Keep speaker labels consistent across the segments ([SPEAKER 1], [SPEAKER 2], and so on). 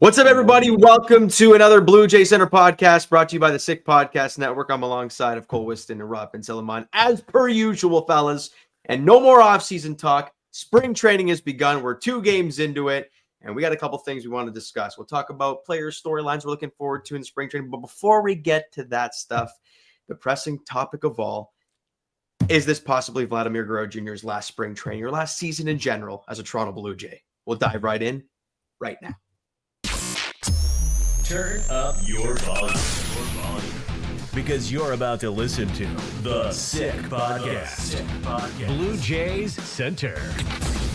[SPEAKER 1] What's up, everybody? Welcome to another Blue Jay Center podcast brought to you by the Sick Podcast Network. I'm alongside of Cole Whiston and Rob Pensillimon, as per usual, fellas. And no more off-season talk. Spring training has begun. We're 2 games into it, and we got a couple things we want to discuss. We'll talk about player storylines we're looking forward to in spring training. But before we get to that stuff, the pressing topic of all, is this possibly Vladimir Guerrero Jr.'s last spring training or last season in general as a Toronto Blue Jay? We'll dive right in right now.
[SPEAKER 2] Turn up your volume. Because you're about to listen to the Sick Podcast. Blue Jays Center.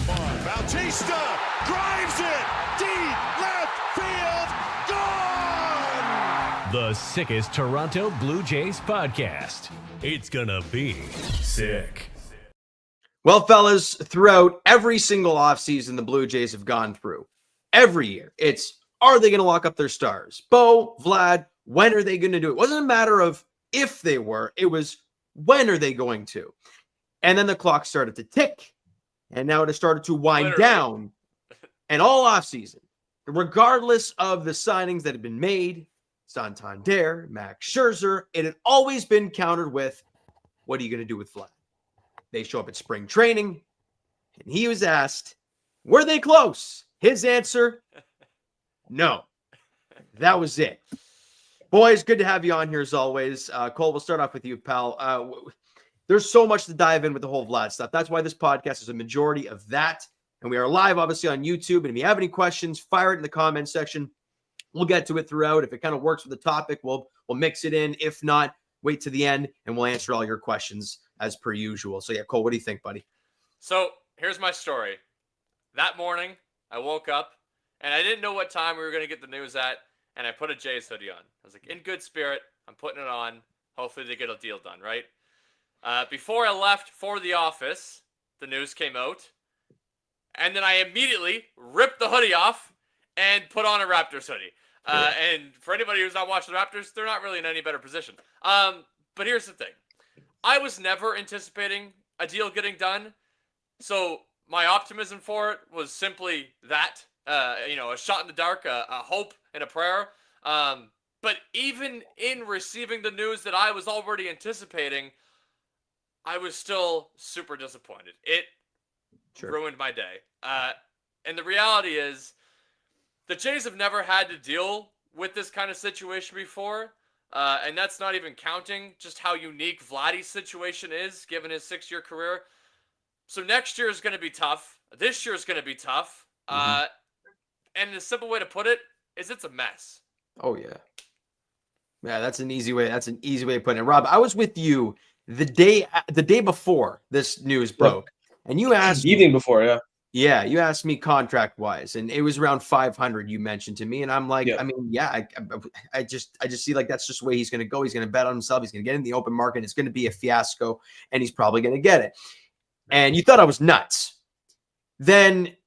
[SPEAKER 3] Bautista drives it deep left field. Gone!
[SPEAKER 2] The sickest Toronto Blue Jays podcast. It's gonna be sick.
[SPEAKER 1] Well, fellas, throughout every single offseason the Blue Jays have gone through, every year, are they going to lock up their stars? Bo, Vlad, when are they going to do it? It wasn't a matter of if they were. It was when are they going to? And then the clock started to tick, and now it has started to wind down. And all offseason, regardless of the signings that have been made, Santander, Max Scherzer, it had always been countered with, what are you going to do with Vlad? They show up at spring training, and he was asked, were they close? His answer, no. That was it. Boys, good to have you on here as always. Cole, we'll start off with you, pal. There's so much to dive in with the whole Vlad stuff. That's why this podcast is a majority of that. And we are live, obviously, on YouTube. And if you have any questions, fire it in the comment section. We'll get to it throughout. If it kind of works with the topic, we'll mix it in. If not, wait to the end, and we'll answer all your questions as per usual. So, yeah, Cole, what do you think, buddy?
[SPEAKER 4] So, here's my story. That morning, I woke up, and I didn't know what time we were going to get the news at, and I put a Jays hoodie on. I was like, in good spirit, I'm putting it on. Hopefully they get a deal done, right? Before I left for the office, the news came out, and then I immediately ripped the hoodie off and put on a Raptors hoodie. And for anybody who's not watching the Raptors, they're not really in any better position. But here's the thing. I was never anticipating a deal getting done, so my optimism for it was simply that. A shot in the dark, a hope and a prayer. But even in receiving the news that I was already anticipating, I was still super disappointed. It ruined my day. And the reality is, the Jays have never had to deal with this kind of situation before. And that's not even counting just how unique Vladdy's situation is, given his 6-year career. So next year is going to be tough. This year is going to be tough. And the simple way to put it is it's a mess.
[SPEAKER 1] Oh, yeah. Yeah, that's an easy way. That's an easy way of putting it. Rob, I was with you the day before this news broke. And you asked
[SPEAKER 5] the evening before, yeah.
[SPEAKER 1] Yeah, you asked me contract-wise, and it was around 500 you mentioned to me. And I'm like, I just see like that's just the way he's going to go. He's going to bet on himself. He's going to get in the open market. It's going to be a fiasco, and he's probably going to get it. And you thought I was nuts. Then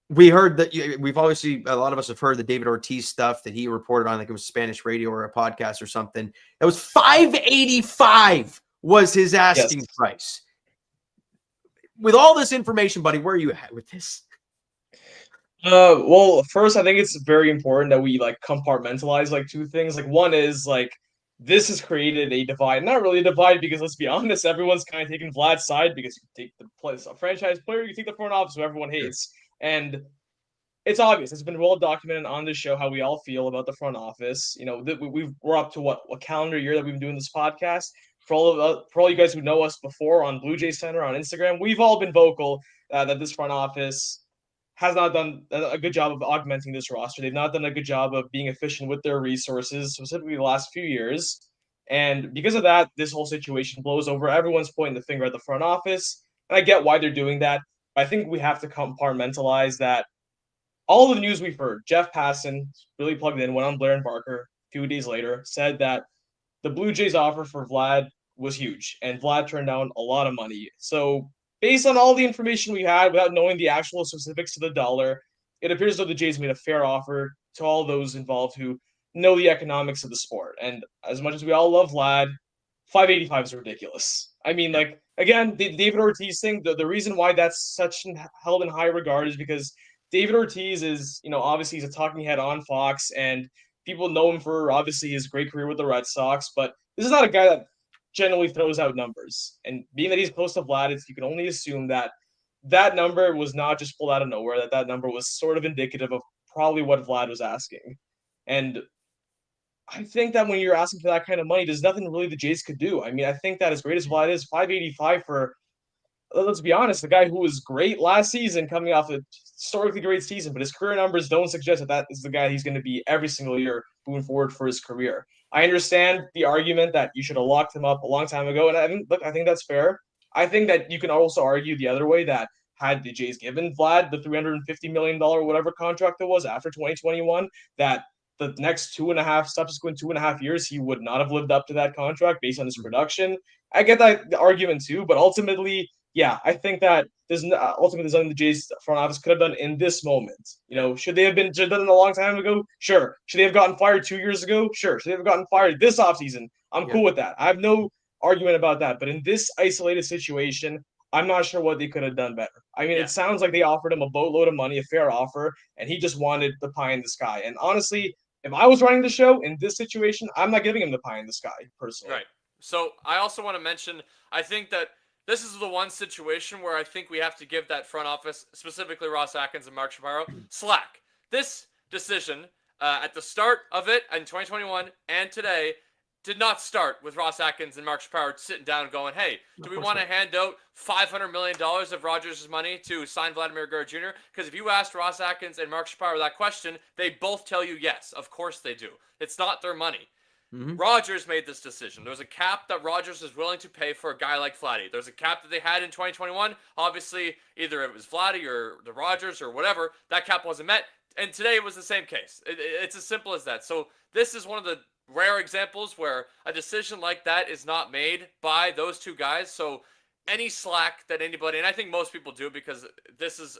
[SPEAKER 1] we heard that we've obviously, a lot of us have heard the David Ortiz stuff that he reported on, like it was Spanish radio or a podcast or something. That was $585 was his asking price. With all this information, buddy, where are you at with this?
[SPEAKER 5] Well, first, I think it's very important that we compartmentalize 2 things. One is this has created a divide. Not really a divide because let's be honest, everyone's kind of taking Vlad's side because you take the place, a franchise player, you take the front office who everyone hates. And it's obvious. It's been well documented on this show how we all feel about the front office. You know, we're up to a calendar year that we've been doing this podcast. For all you guys who know us before on Blue Jay Center on Instagram, we've all been vocal that this front office has not done a good job of augmenting this roster. They've not done a good job of being efficient with their resources, specifically the last few years. And because of that, this whole situation blows over. Everyone's pointing the finger at the front office. And I get why they're doing that. But I think we have to compartmentalize that. All of the news we've heard, Jeff Passan, really plugged in, went on Blair and Barker a few days later, said that the Blue Jays offer for Vlad was huge, and Vlad turned down a lot of money. So based on all the information we had, without knowing the actual specifics to the dollar, it appears as though the Jays made a fair offer to all those involved who know the economics of the sport. And as much as we all love Vlad, $585 is ridiculous. I mean, again, the David Ortiz thing, the reason why that's held in high regard is because David Ortiz is, obviously he's a talking head on Fox, and people know him for obviously his great career with the Red Sox, but this is not a guy that generally throws out numbers. And being that he's close to Vlad, you can only assume that that number was not just pulled out of nowhere, that number was sort of indicative of probably what Vlad was asking. And I think that when you're asking for that kind of money, there's nothing really the Jays could do. I mean, I think that as great as Vlad is, 585 for, let's be honest, the guy who was great last season, coming off a historically great season, but his career numbers don't suggest that that is the guy he's going to be every single year moving forward for his career. I understand the argument that you should have locked him up a long time ago, and I think that's fair. I think that you can also argue the other way, that had the Jays given Vlad the $350 million whatever contract it was after 2021, that the next subsequent 2.5 years, he would not have lived up to that contract based on his production. I get that argument too, but ultimately, yeah, I think that there's nothing the Jays front office could have done in this moment. Should they have done it a long time ago? Sure. Should they have gotten fired 2 years ago? Sure. Should they have gotten fired this offseason? I'm cool with that. I have no argument about that. But in this isolated situation, I'm not sure what they could have done better. I mean, It sounds like they offered him a boatload of money, a fair offer, and he just wanted the pie in the sky. And honestly, if I was running the show in this situation, I'm not giving him the pie in the sky, personally.
[SPEAKER 4] Right. So I also want to mention, I think that this is the one situation where I think we have to give that front office, specifically Ross Atkins and Mark Shapiro, slack. This decision at the start of it in 2021 and today did not start with Ross Atkins and Mark Shapiro sitting down and going, hey, do we want to hand out $500 million of Rogers' money to sign Vladimir Guerrero Jr.? Because if you asked Ross Atkins and Mark Shapiro that question, they both tell you yes. Of course they do. It's not their money. Mm-hmm. Rogers made this decision. There was a cap that Rogers was willing to pay for a guy like Vladdy. There's a cap that they had in 2021. Obviously, either it was Vladdy or the Rogers or whatever. That cap wasn't met. And today it was the same case. It's as simple as that. So this is one of the rare examples where a decision like that is not made by those two guys. So any slack that anybody, and I think most people do, because this is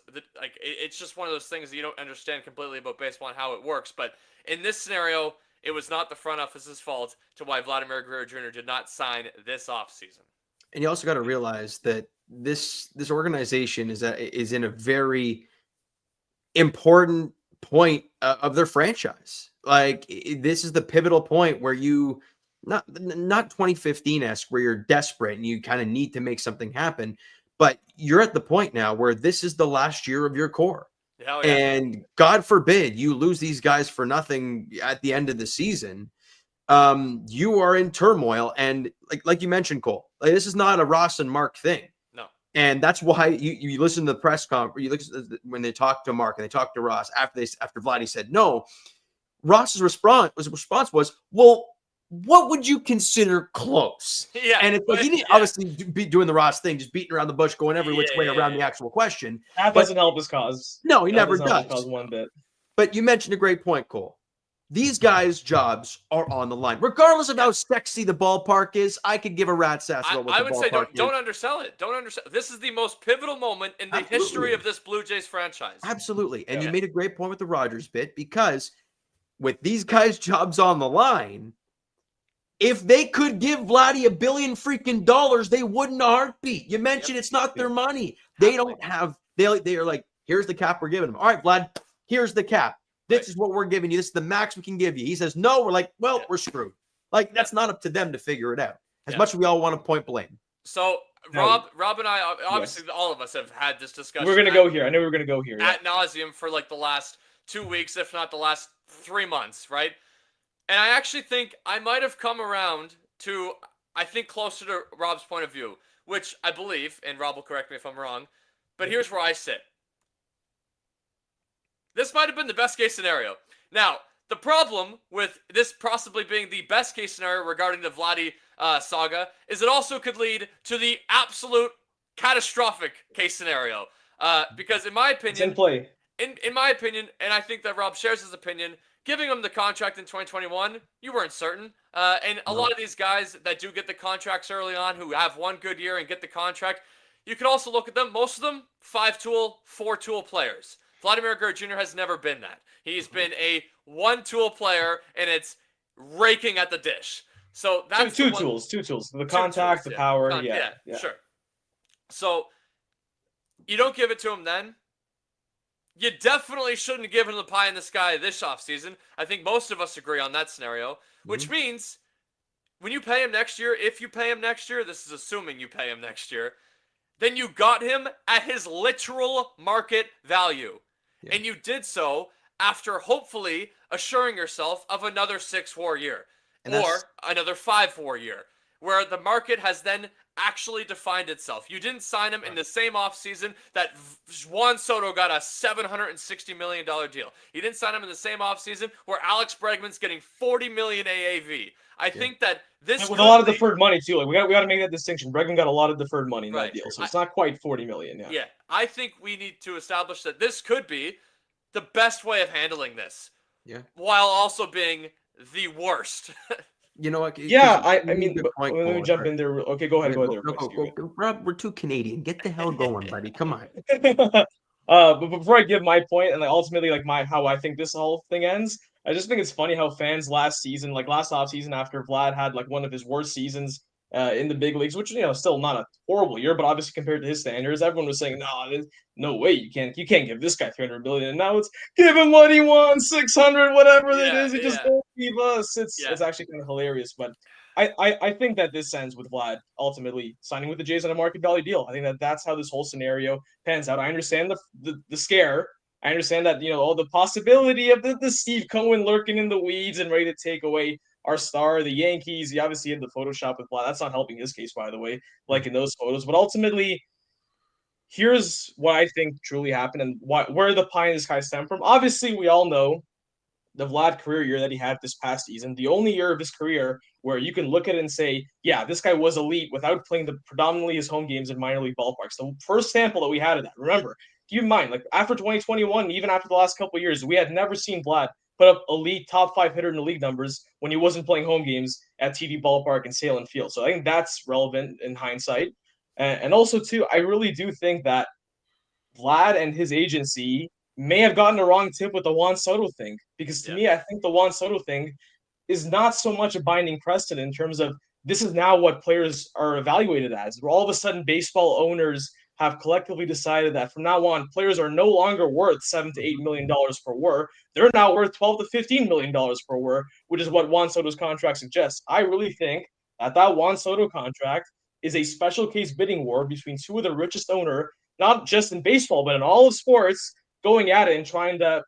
[SPEAKER 4] it's just one of those things that you don't understand completely about baseball and how it works. But in this scenario, it was not the front office's fault to why Vladimir Guerrero Jr. did not sign this offseason.
[SPEAKER 1] And you also got to realize that this organization is in a very important point of their franchise. Like, this is the pivotal point where you not 2015-esque, where you're desperate and you kind of need to make something happen, but you're at the point now where this is the last year of your core.
[SPEAKER 4] Hell yeah.
[SPEAKER 1] And God forbid you lose these guys for nothing at the end of the season. You are in turmoil, and like you mentioned, Cole, this is not a Ross and Mark thing.
[SPEAKER 4] No.
[SPEAKER 1] And that's why you listen to the press conference, you listen when they talk to Mark and they talk to Ross after Vladdy said no. Ross's response was, well, what would you consider close?
[SPEAKER 4] Yeah.
[SPEAKER 1] And it's like, he didn't obviously be doing the Ross thing, just beating around the bush, going every which way around the actual question.
[SPEAKER 5] That doesn't help his cause.
[SPEAKER 1] No, he never
[SPEAKER 5] does.
[SPEAKER 1] does.
[SPEAKER 5] Cause one bit.
[SPEAKER 1] But you mentioned a great point, Cole. These guys' jobs are on the line. Regardless of how sexy the ballpark is, I could give a rat's ass about what
[SPEAKER 4] I
[SPEAKER 1] the
[SPEAKER 4] would
[SPEAKER 1] ballpark
[SPEAKER 4] say
[SPEAKER 1] is.
[SPEAKER 4] don't undersell it. Don't undersell. This is the most pivotal moment in the history of this Blue Jays franchise.
[SPEAKER 1] Absolutely. And you made a great point with the Rogers bit, because with these guys' jobs on the line, if they could give Vladdy $1 billion freaking dollars, they wouldn't a heartbeat. You mentioned it's not their money. They don't have, they are like, here's the cap we're giving them. All right, Vlad, here's the cap. This is what we're giving you. This is the max we can give you. He says, no, we're like, well, we're screwed. Like, that's not up to them to figure it out. As much as we all want to point blame.
[SPEAKER 4] So Rob and I, obviously all of us have had this discussion.
[SPEAKER 5] We're going to go here. I know we're going to go here.
[SPEAKER 4] Ad nauseum for like the last 2 weeks, if not the last 3 months, right? And I actually think I might have come around to, I think, closer to Rob's point of view, which I believe, and Rob will correct me if I'm wrong, but here's where I sit. This might have been the best case scenario. Now, the problem with this possibly being the best case scenario regarding the Vladdy saga is it also could lead to the absolute catastrophic case scenario. Because in my opinion,
[SPEAKER 5] it's in play.
[SPEAKER 4] In my opinion, and I think that Rob shares his opinion, giving him the contract in 2021, you weren't certain. And a lot of these guys that do get the contracts early on, who have one good year and get the contract, you could also look at them, most of them, 5-tool, 4-tool players. Vladimir Guerrero Jr. has never been that. He's been a 1-tool player, and it's raking at the dish. So that's
[SPEAKER 5] two tools. The contact, the power. Yeah,
[SPEAKER 4] sure. So you don't give it to him then. you definitely shouldn't give him the pie in the sky this offseason. I think most of us agree on that scenario, which means when you pay him next year, if you pay him next year, this is assuming you pay him next year, then you got him at his literal market value.
[SPEAKER 1] Yeah.
[SPEAKER 4] And you did so after hopefully assuring yourself of another 6-4 year
[SPEAKER 1] And
[SPEAKER 4] or another 5-4 year, where the market has then actually defined itself. You didn't sign him in the same offseason that Juan Soto got a $760 million deal. You didn't sign him in the same offseason where Alex Bregman's getting $40 million AAV. I think that this
[SPEAKER 5] with a lot of
[SPEAKER 4] could
[SPEAKER 5] deferred money too. Like we got to make that distinction. Bregman got a lot of deferred money in
[SPEAKER 4] Right.
[SPEAKER 5] that deal, so it's not quite 40 million. Yeah.
[SPEAKER 4] Yeah, I think we need to establish that this could be the best way of handling this.
[SPEAKER 1] Yeah.
[SPEAKER 4] While also being the worst.
[SPEAKER 1] You know what?
[SPEAKER 5] Yeah,
[SPEAKER 1] 'cause
[SPEAKER 5] I mean,
[SPEAKER 1] good
[SPEAKER 5] but
[SPEAKER 1] point,
[SPEAKER 5] let me
[SPEAKER 1] Cole.
[SPEAKER 5] jump in there. Okay, go ahead.
[SPEAKER 1] Yeah,
[SPEAKER 5] Go ahead there.
[SPEAKER 1] Rob, we're too Canadian. Get the hell going, buddy. Come on.
[SPEAKER 5] But before I give my point and like ultimately like my how I think this whole thing ends, I just think it's funny how fans last season, like last offseason after Vlad had like one of his worst seasons in the big leagues, which still not a horrible year, but obviously compared to his standards, everyone was saying, no way, you can't give this guy 300 million, and now it's give him what he wants, 600, whatever it is, he just won't give us. It's actually kind of hilarious, but I think that this ends with Vlad ultimately signing with the Jays on a market value deal. I think that that's how this whole scenario pans out. I understand the scare. I understand that all the possibility of the Steve Cohen lurking in the weeds and ready to take away our star, the Yankees. He obviously had the Photoshop with Vlad. That's not helping his case, by the way, like in those photos. But ultimately, here's what I think truly happened and where the pie in the sky stem from. Obviously, we all know the Vlad career year that he had this past season, the only year of his career where you can look at it and say, yeah, this guy was elite without playing predominantly his home games in minor league ballparks. The first sample that we had of that. Remember, keep in mind, like after 2021, even after the last couple of years, we had never seen Vlad put up elite top 5 hitter in the league numbers when he wasn't playing home games at TD Ballpark and Salem Field. So I think that's relevant in hindsight. And also, too, I really do think that Vlad and his agency may have gotten a wrong tip with the Juan Soto thing. Because to me, I think the Juan Soto thing is not so much a binding precedent in terms of this is now what players are evaluated as. Where all of a sudden baseball owners have collectively decided that from now on, players are no longer worth $7 to $8 million per WAR. They're now worth $12 to $15 million per WAR, which is what Juan Soto's contract suggests. I really think that Juan Soto contract is a special case bidding war between two of the richest owner, not just in baseball, but in all of sports, going at it and trying to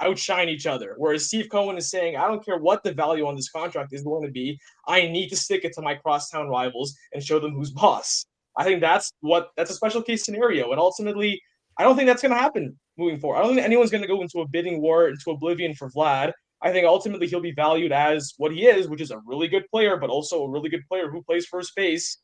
[SPEAKER 5] outshine each other. Whereas Steve Cohen is saying, I don't care what the value on this contract is going to be. I need to stick it to my crosstown rivals and show them who's boss. I think that's a special case scenario. And ultimately, I don't think that's going to happen moving forward. I don't think anyone's going to go into a bidding war, into oblivion for Vlad. I think ultimately he'll be valued as what he is, which is a really good player, but also a really good player who plays first base.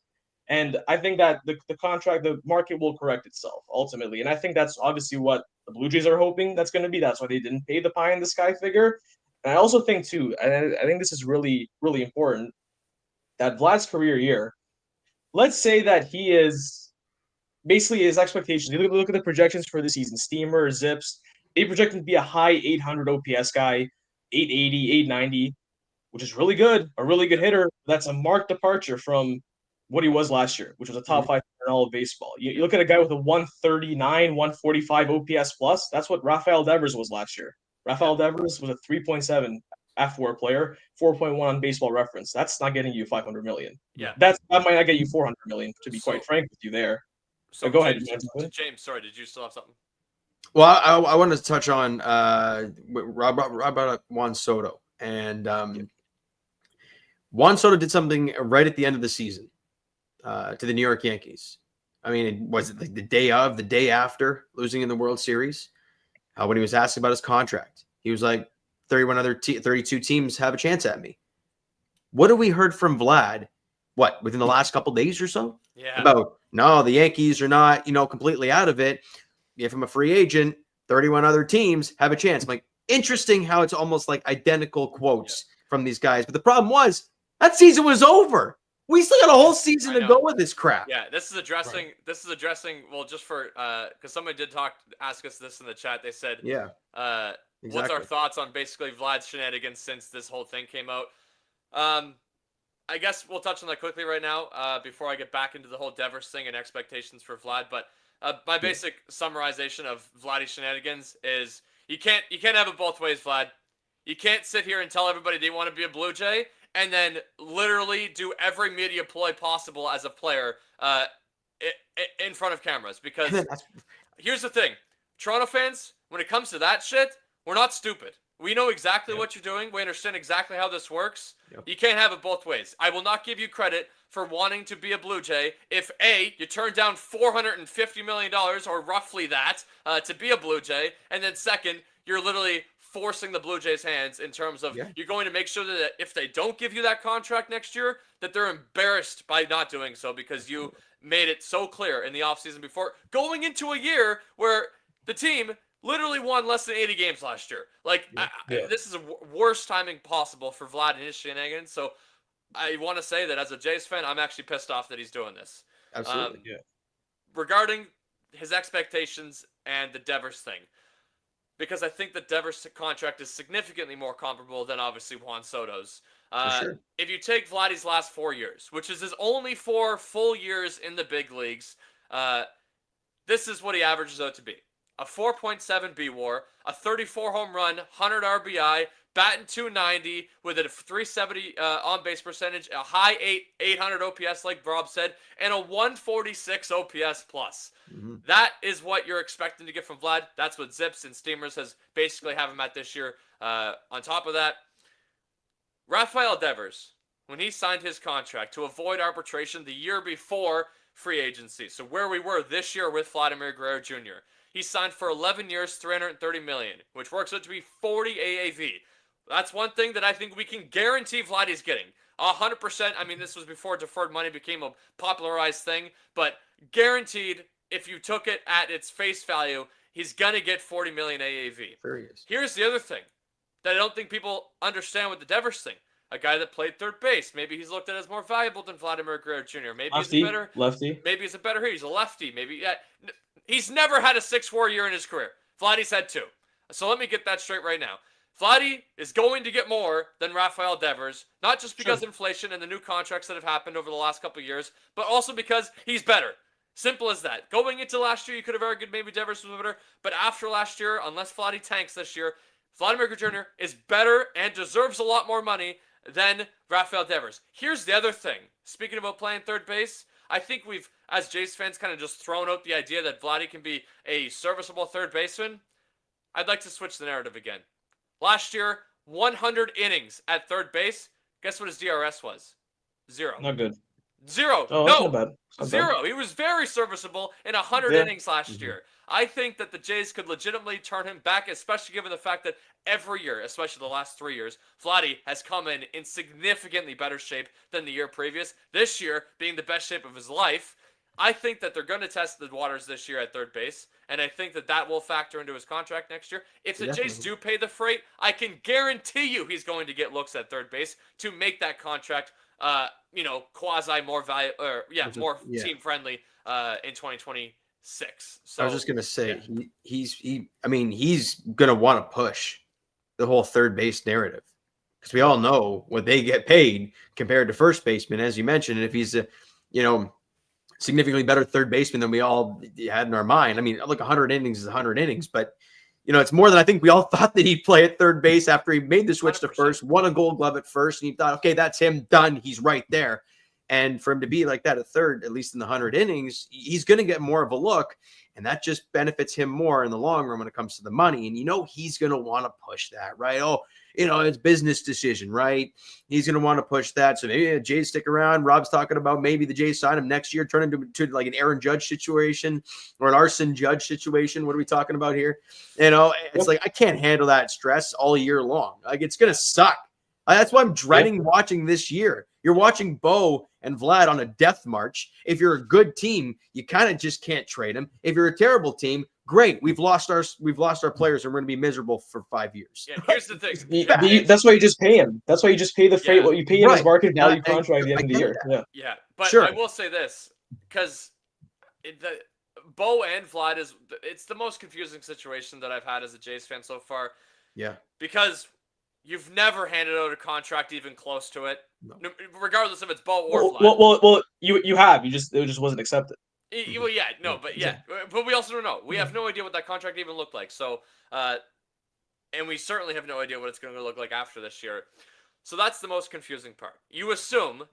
[SPEAKER 5] And I think that the market will correct itself ultimately. And I think that's obviously what the Blue Jays are hoping that's going to be. That's why they didn't pay the pie in the sky figure. And I also think too, and I think this is really, really important, that Vlad's career year, let's say that he is basically his expectations. You look at the projections for the season, Steamer, Zips, they project him to be a high 800 OPS guy, 880, 890, which is really good, a really good hitter. That's a marked departure from what he was last year, which was a top 5 in all of baseball. You look at a guy with a 139, 145 OPS plus. That's what Rafael Devers was last year. Rafael Devers was a 3.7 F4 player, 4.1 on Baseball Reference. That's not getting you 500 million.
[SPEAKER 4] Yeah,
[SPEAKER 5] that might not get you 400 million. To be quite frank with you, there. So go ahead,
[SPEAKER 4] James. Sorry, did you still have something?
[SPEAKER 1] Well, I wanted to touch on Rob brought up Juan Soto, and Juan Soto did something right at the end of the season to the New York Yankees. I mean, was it like the day after losing in the World Series? When he was asked about his contract, he was like, 32 teams have a chance at me. What have we heard from Vlad? What, within the last couple days or so?
[SPEAKER 4] Yeah.
[SPEAKER 1] About, no, the Yankees are not, completely out of it. If I'm a free agent, 31 other teams have a chance. I'm like, interesting how it's almost like identical quotes from these guys. But the problem was that season was over. We still got a whole season to go with this crap.
[SPEAKER 4] Yeah, this is addressing. Well, just for because somebody did ask us this in the chat. They said,
[SPEAKER 1] yeah, exactly.
[SPEAKER 4] What's our thoughts on basically Vlad's shenanigans since this whole thing came out? I guess we'll touch on that quickly right now before I get back into the whole Devers thing and expectations for Vlad. But My basic summarization of Vladdy shenanigans is you can't have it both ways, Vlad. You can't sit here and tell everybody they want to be a Blue Jay and then literally do every media ploy possible as a player in front of cameras. Because here's the thing. Toronto fans, when it comes to that shit, we're not stupid. We know exactly what you're doing. We understand exactly how this works. You can't have it both ways. I will not give you credit for wanting to be a Blue Jay if A, you turn down $450 million or roughly that to be a Blue Jay, and then second, you're literally forcing the Blue Jays' hands in terms of you're going to make sure that if they don't give you that contract next year, that they're embarrassed by not doing so because you made it so clear in the offseason before going into a year where the team literally won less than 80 games last year. Like, this is the worst timing possible for Vlad and his shenanigans. So I want to say that as a Jays fan, I'm actually pissed off that he's doing this.
[SPEAKER 1] Absolutely.
[SPEAKER 4] Regarding his expectations and the Devers thing, because I think the Devers contract is significantly more comparable than obviously Juan Soto's.
[SPEAKER 1] Sure.
[SPEAKER 4] If you take Vladdy's last 4 years, which is his only 4 full years in the big leagues, this is what he averages out to be. A 4.7 B-WAR, a 34 home run, 100 RBI, batting .290 with a 370 on-base percentage, a high 800 OPS like Rob said, and a 146 OPS plus. That is what you're expecting to get from Vlad. That's what Zips and Steamers has basically have him at this year. On top of that, Rafael Devers, when he signed his contract to avoid arbitration the year before free agency, so where we were this year with Vladimir Guerrero Jr., he signed for 11 years, $330 million, which works out to be 40 AAV. That's one thing that I think we can guarantee Vladdy's getting. 100%. I mean, this was before deferred money became a popularized thing, but guaranteed, if you took it at its face value, he's going to get 40 million AAV.
[SPEAKER 1] There he is.
[SPEAKER 4] Here's the other thing that I don't think people understand with the Devers thing. A guy that played third base. Maybe he's looked at as more valuable than Vladimir Guerrero Jr. Maybe
[SPEAKER 5] Lefty,
[SPEAKER 4] he's a better
[SPEAKER 5] lefty.
[SPEAKER 4] Maybe he's a better hitter. He's a lefty. Maybe he's never had a 6-4 year in his career. Vladdy's had 2. So let me get that straight right now. Vladdy is going to get more than Rafael Devers, not just because of inflation and the new contracts that have happened over the last couple of years, but also because he's better. Simple as that. Going into last year, you could have argued maybe Devers was better, but after last year, unless Vladdy tanks this year, Vladimir Guerrero Jr. is better and deserves a lot more money than Rafael Devers. Here's the other thing. Speaking about playing third base, I think we've, as Jays fans, kind of just thrown out the idea that Vladdy can be a serviceable third baseman. I'd like to switch the narrative again. Last year, 100 innings at third base. Guess what his DRS was? 0.
[SPEAKER 5] Not good.
[SPEAKER 4] 0.
[SPEAKER 5] Oh, that's not bad. Not
[SPEAKER 4] 0.
[SPEAKER 5] bad.
[SPEAKER 4] He was very serviceable in 100 innings last year. I think that the Jays could legitimately turn him back, especially given the fact that every year, especially the last 3 years, Vladdy has come in significantly better shape than the year previous. This year being the best shape of his life. I think that they're going to test the waters this year at third base, and I think that that will factor into his contract next year. If the Jays do pay the freight, I can guarantee you he's going to get looks at third base to make that contract, quasi more value, more team friendly in 2026. So
[SPEAKER 1] I was just gonna say he's gonna want to push the whole third base narrative because we all know what they get paid compared to first baseman, as you mentioned. And if he's a significantly better third baseman than we all had in our mind. I mean, look, 100 innings is 100 innings, but it's more than I think we all thought that he'd play at third base after he made the switch 100%. To first, won a Gold Glove at first, and you thought, okay, that's him done. He's right there. And for him to be like that at third, at least in the 100 innings, he's going to get more of a look, and that just benefits him more in the long run when it comes to the money. And he's going to want to push that, right? Oh, it's business decision, right? He's going to want to push that. So maybe the Jays stick around. Rob's talking about maybe the Jays sign him next year, turn him to like an Aaron Judge situation or an Arson Judge situation. What are we talking about here? It's like I can't handle that stress all year long. Like it's going to suck. That's why I'm dreading watching this year. You're watching Bo and Vlad on a death march. If you're a good team, you kind of just can't trade them. If you're a terrible team, great. We've lost our players, and we're going to be miserable for 5 years.
[SPEAKER 4] Yeah, here's the thing.
[SPEAKER 5] That's why you just pay him. That's why you just pay the freight. What you pay him is market value contract at the end of the year.
[SPEAKER 4] Yeah. But sure. I will say this because Bo and Vlad it's the most confusing situation that I've had as a Jays fan so far.
[SPEAKER 1] Yeah.
[SPEAKER 4] Because you've never handed out a contract even close to it, regardless if it's Bo or Vlad.
[SPEAKER 5] Well, you have. It just wasn't accepted.
[SPEAKER 4] Well, yeah, no, but yeah, but we also don't know. We have no idea what that contract even looked like. So, and we certainly have no idea what it's going to look like after this year. So that's the most confusing part. You assume,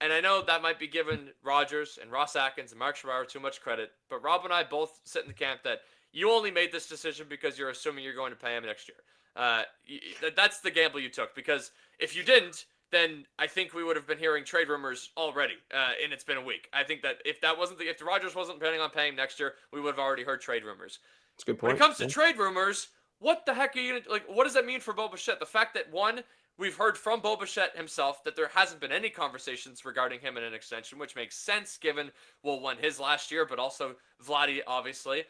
[SPEAKER 4] and I know that might be giving Rodgers and Ross Atkins and Mark Schreier too much credit, but Rob and I both sit in the camp that you only made this decision because you're assuming you're going to pay him next year. That's the gamble you took, because if you didn't, then I think we would have been hearing trade rumors already, and it's been a week. I think that if Rodgers wasn't planning on paying next year, we would have already heard trade rumors.
[SPEAKER 1] That's a good point.
[SPEAKER 4] When it comes to trade rumors, what the heck are you gonna, what does that mean for Bo Bichette? The fact that, one, we've heard from Bo Bichette himself that there hasn't been any conversations regarding him in an extension, which makes sense given, well, one, his last year, but also Vladdy, obviously.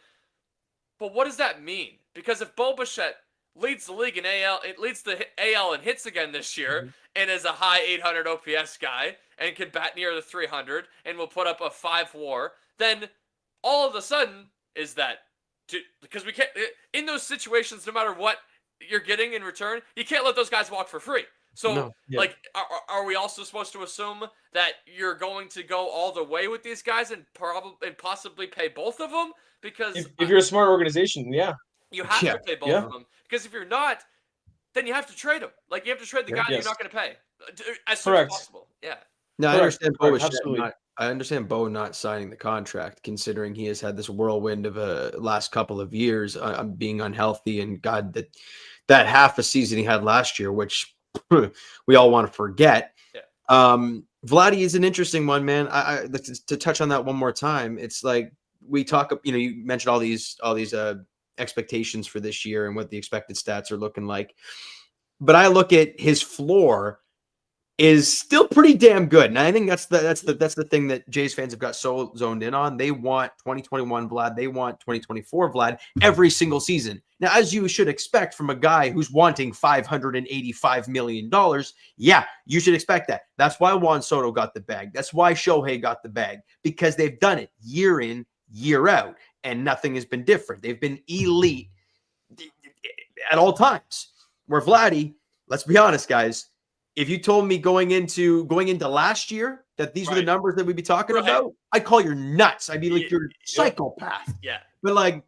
[SPEAKER 4] But what does that mean? Because if Bo Bichette leads the league in AL, it leads the AL in hits again this year, and is a high 800 OPS guy, and can bat near the 300, and will put up a 5 WAR, then all of a sudden is that, because we can't, in those situations, no matter what you're getting in return, you can't let those guys walk for free. So, are we also supposed to assume that you're going to go all the way with these guys and possibly pay both of them? Because
[SPEAKER 5] if you're a smart organization,
[SPEAKER 4] you have to pay both of them. Because if you're not, then you have to trade them. Like, you have to trade the guy that you're not going to pay as soon as possible. Yeah.
[SPEAKER 1] No, I understand Bo. I understand Bo not signing the contract, considering he has had this whirlwind of a last couple of years, being unhealthy, and God, that half a season he had last year, which we all want to forget.
[SPEAKER 4] Yeah.
[SPEAKER 1] Vladdy is an interesting one, man. I to touch on that one more time, it's like we talk. You mentioned all these expectations for this year and what the expected stats are looking like, but I look at his floor is still pretty damn good, and I think that's the thing that Jays fans have got so zoned in on. They want 2021 Vlad, they want 2024 Vlad every single season. Now, as you should expect from a guy who's wanting $585 million, yeah, you should expect that. That's why Juan Soto got the bag. That's why Shohei got the bag, because they've done it year in, year out, and nothing has been different. They've been elite at all times. Where Vladdy, let's be honest, guys, if you told me going into last year that these were the numbers that we'd be talking about, I'd call you nuts. I'd be like, you're a psychopath.
[SPEAKER 4] Yeah.
[SPEAKER 1] But like,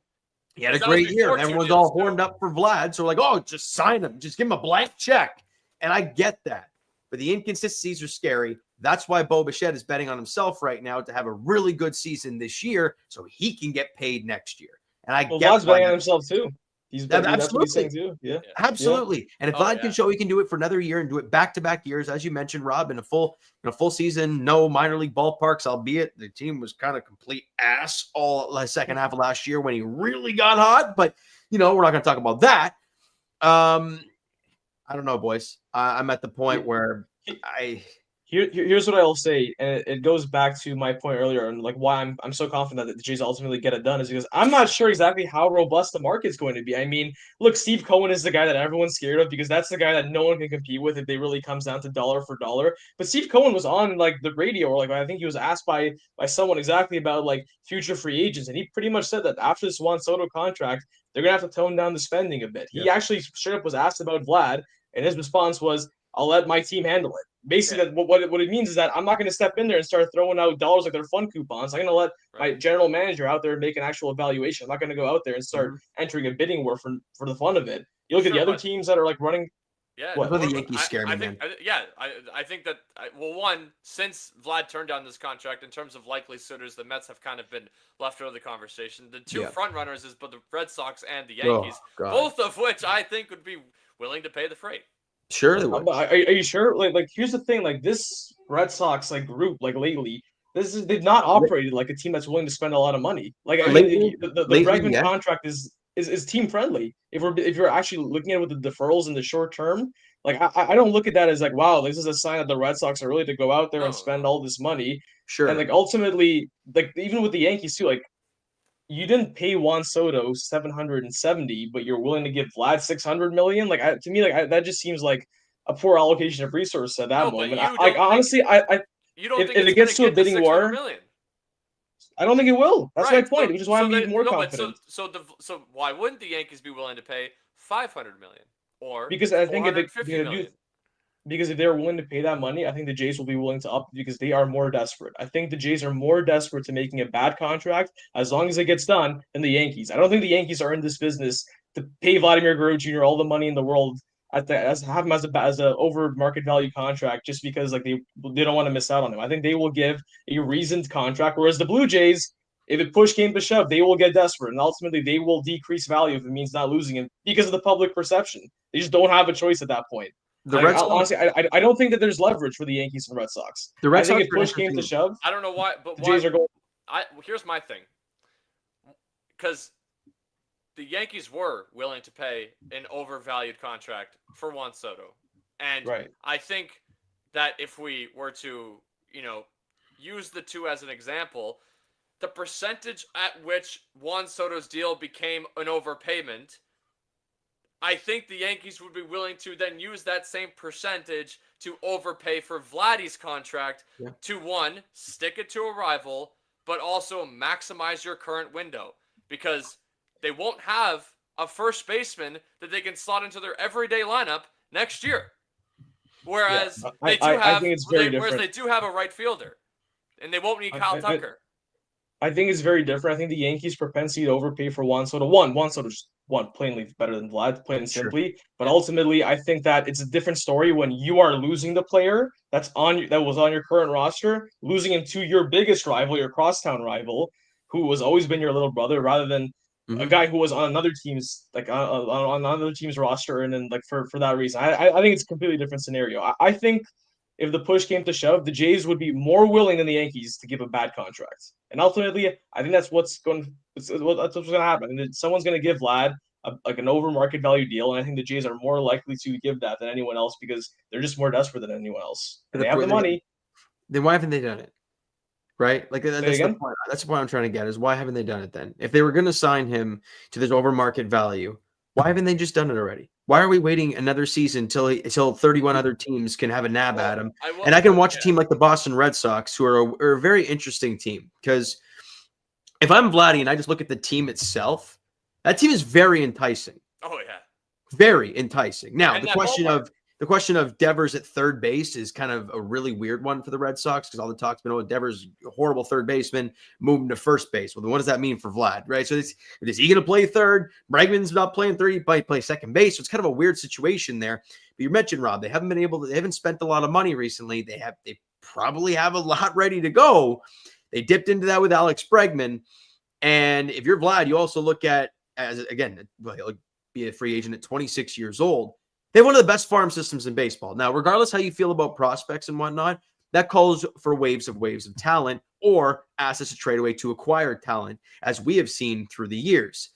[SPEAKER 1] he had a great year. Everyone's all horned up for Vlad. So like, oh, just sign him. Just give him a blank check. And I get that. But the inconsistencies are scary. That's why Bo Bichette is betting on himself right now to have a really good season this year so he can get paid next year. And I get
[SPEAKER 5] Vlad's betting on himself too.
[SPEAKER 1] That's what he's
[SPEAKER 5] saying too. Yeah.
[SPEAKER 1] Absolutely. Yeah. And if Vlad can show he can do it for another year and do it back-to-back years, as you mentioned, Rob, in a full season, no minor league ballparks, albeit the team was kind of complete ass all the second half of last year when he really got hot. But, we're not going to talk about that. I don't know, boys. I'm at the point where
[SPEAKER 5] Here's what I will say, and it goes back to my point earlier, and like why I'm so confident that the Jays ultimately get it done is because I'm not sure exactly how robust the market's going to be. I mean, look, Steve Cohen is the guy that everyone's scared of because that's the guy that no one can compete with if they really comes down to dollar for dollar. But Steve Cohen was on like the radio, or like I think he was asked by someone exactly about like future free agents, and he pretty much said that after this Juan Soto contract, they're gonna have to tone down the spending a bit. He actually straight up was asked about Vlad, and his response was, "I'll let my team handle it." Basically, what it means is that I'm not going to step in there and start throwing out dollars like they're fun coupons. I'm going to let my general manager out there make an actual evaluation. I'm not going to go out there and start entering a bidding war for the fun of it. You look at the other teams that are like running.
[SPEAKER 4] Yeah,
[SPEAKER 1] the Yankees scare me, man.
[SPEAKER 4] I think that one, since Vlad turned down this contract, in terms of likely suitors, the Mets have kind of been left out of the conversation. The two front runners is both the Red Sox and the Yankees, both of which I think would be willing to pay the freight.
[SPEAKER 1] Sure, they would.
[SPEAKER 5] Are you sure? Like here's the thing. Like this Red Sox group, like lately, they've not operated like a team that's willing to spend a lot of money. Like the Bregman contract is team friendly. If you're actually looking at it with the deferrals in the short term, like I don't look at that as like, wow, this is a sign that the Red Sox are really to go out there and spend all this money.
[SPEAKER 1] Sure.
[SPEAKER 5] And like ultimately, like even with the Yankees too, like you didn't pay Juan Soto $770, but you're willing to give Vlad $600 million. Like to me, like that just seems like a poor allocation of resources at that moment. Honestly,
[SPEAKER 4] you don't
[SPEAKER 5] if
[SPEAKER 4] think
[SPEAKER 5] it gets to a bidding war,
[SPEAKER 4] million?
[SPEAKER 5] I don't think it will. That's my point, which is why I'm even more confident.
[SPEAKER 4] So why wouldn't the Yankees be willing to pay $500 million or
[SPEAKER 5] because I think if because if they're willing to pay that money, I think the Jays will be willing to up because they are more desperate. I think the Jays are more desperate to making a bad contract as long as it gets done than the Yankees. I don't think the Yankees are in this business to pay Vladimir Guerrero Jr. all the money in the world as have him as a over market value contract just because like they don't want to miss out on him. I think they will give a reasoned contract, whereas the Blue Jays, if it push came to shove, they will get desperate and ultimately they will decrease value if it means not losing him because of the public perception. They just don't have a choice at that point.
[SPEAKER 1] The Red Sox,
[SPEAKER 5] honestly, I don't think that there's leverage for the Yankees and Red Sox.
[SPEAKER 1] the Red
[SPEAKER 5] I think
[SPEAKER 1] Sox
[SPEAKER 5] if push came to shove,
[SPEAKER 4] I don't know why, but
[SPEAKER 5] the Jays are going.
[SPEAKER 4] Here's my thing. Because the Yankees were willing to pay an overvalued contract for Juan Soto. And
[SPEAKER 5] Right.
[SPEAKER 4] I think that if we were to, use the two as an example, the percentage at which Juan Soto's deal became an overpayment, I think the Yankees would be willing to then use that same percentage to overpay for Vladdy's contract to, one, stick it to a rival, but also maximize your current window. Because they won't have a first baseman that they can slot into their everyday lineup next year. Whereas
[SPEAKER 5] I think it's very different.
[SPEAKER 4] Whereas they do have a right fielder. And they won't need Kyle Tucker.
[SPEAKER 5] I think it's very different. I think the Yankees' propensity to overpay for Juan Soto. Juan Soto's plainly better than Vlad, plain and simply. But ultimately, I think that it's a different story when you are losing the player that was on your current roster, losing him to your biggest rival, your crosstown rival, who has always been your little brother, rather than a guy who was on another team's on another team's roster, and then for that reason, I think it's a completely different scenario. I think if the push came to shove, the Jays would be more willing than the Yankees to give a bad contract. And ultimately, I think that's what's going to happen. I mean, someone's going to give Vlad an over market value deal, and I think the Jays are more likely to give that than anyone else because they're just more desperate than anyone else. They have the money.
[SPEAKER 1] Then why haven't they done it? Right? Like that's the point. That's the point I'm trying to get is why haven't they done it then? If they were going to sign him to this over market value, why haven't they just done it already? Why are we waiting another season till 31 other teams can have a nab at him? And I can watch a team like the Boston Red Sox, who are a very interesting team. Because if I'm Vladdy and I just look at the team itself, that team is very enticing.
[SPEAKER 4] Oh yeah,
[SPEAKER 1] very enticing. Now the question of Devers at third base is kind of a really weird one for the Red Sox because all the talk's been, Devers, a horrible third baseman, move him to first base. Well, then what does that mean for Vlad, right? So is he going to play third? Bregman's not playing third. He might play second base. So it's kind of a weird situation there. But you mentioned, Rob, they haven't spent a lot of money recently. They probably have a lot ready to go. They dipped into that with Alex Bregman. And if you're Vlad, you also look at, he'll be a free agent at 26 years old. They have one of the best farm systems in baseball. Now, regardless how you feel about prospects and whatnot, that calls for waves of talent or assets to trade away to acquire talent, as we have seen through the years.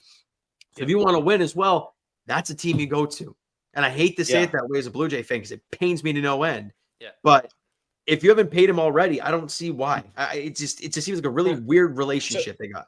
[SPEAKER 1] So if you want to win as well, that's a team you go to. And I hate to say it that way as a Blue Jay fan because it pains me to no end. Yeah. But if you haven't paid him already, I don't see why. It just seems like a really weird relationship they got.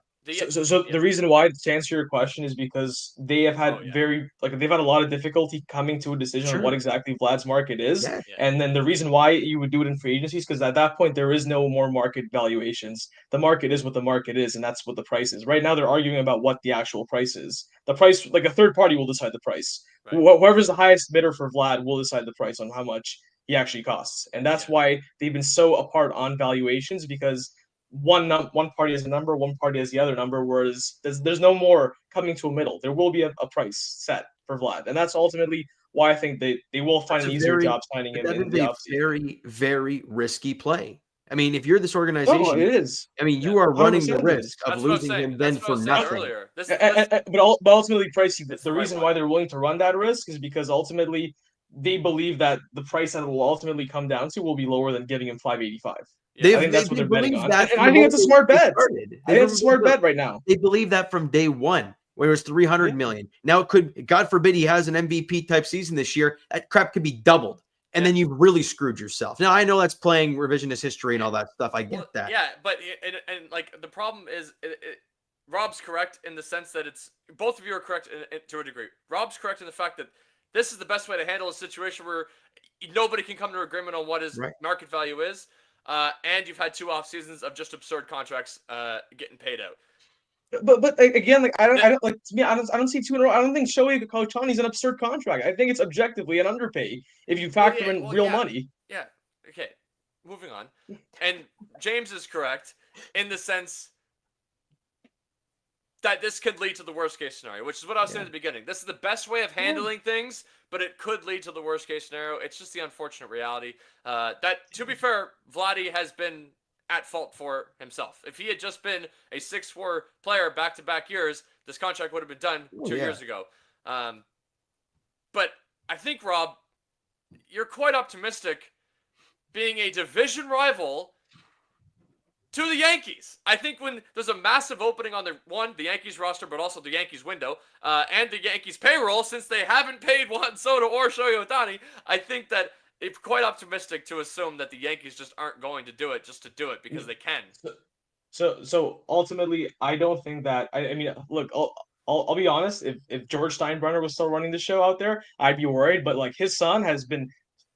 [SPEAKER 5] So the reason why, to answer your question, is because they have had they've had a lot of difficulty coming to a decision on what exactly Vlad's market is. Yeah. And then the reason why you would do it in free agency is because at that point there is no more market valuations. The market is what the market is, and that's what the price is. Right now they're arguing about what the actual price is. The price, like a third party will decide the price. Right. Whoever's the highest bidder for Vlad will decide the price on how much he actually costs. And that's why they've been so apart on valuations, because one party has a number, one party has the other number, whereas there's no more coming to a middle. There will be a price set for Vlad, and that's ultimately why I think they will find an easier job signing him in the offseason.
[SPEAKER 1] Very, very risky play. I mean, if you're this organization,
[SPEAKER 5] it is.
[SPEAKER 1] I mean, you are running the risk of losing him then for nothing.
[SPEAKER 5] But ultimately, pricey. The reason why they're willing to run that risk is because ultimately they believe that the price that it will ultimately come down to will be lower than giving him $585. I think that's what they're betting on. And I think it's a smart bet. I think it's a smart bet right now.
[SPEAKER 1] They believe that from day one, when it was $300 million. Now it could, God forbid, he has an MVP type season this year. That crap could be doubled, and then you've really screwed yourself. Now I know that's playing revisionist history and all that stuff. I get that.
[SPEAKER 4] Yeah, but and like the problem is, Rob's correct in the sense that it's both of you are correct to a degree. Rob's correct in the fact that this is the best way to handle a situation where nobody can come to agreement on what his market value is. And you've had 2 off seasons of just absurd contracts getting paid out.
[SPEAKER 5] But again, like I don't like to me. I don't see two in a row. I don't think Shohei Ohtani's an absurd contract. I think it's objectively an underpay if you factor in real money.
[SPEAKER 4] Yeah. Okay. Moving on. And James is correct in the sense that this could lead to the worst case scenario, which is what I was saying at the beginning. This is the best way of handling things, but it could lead to the worst case scenario. It's just the unfortunate reality. That, to be fair, Vladdy has been at fault for himself. If he had just been a 6'4" player back-to-back years, this contract would have been done 2 years ago. But I think, Rob, you're quite optimistic being a division rival to the Yankees. I think when there's a massive opening on the Yankees roster, but also the Yankees window, and the Yankees payroll, since they haven't paid Juan Soto or Shohei Ohtani, I think that it's quite optimistic to assume that the Yankees just aren't going to do it just to do it because they can.
[SPEAKER 5] So ultimately, I don't think that. I mean, look, I'll be honest. If George Steinbrenner was still running the show out there, I'd be worried. But like his son has been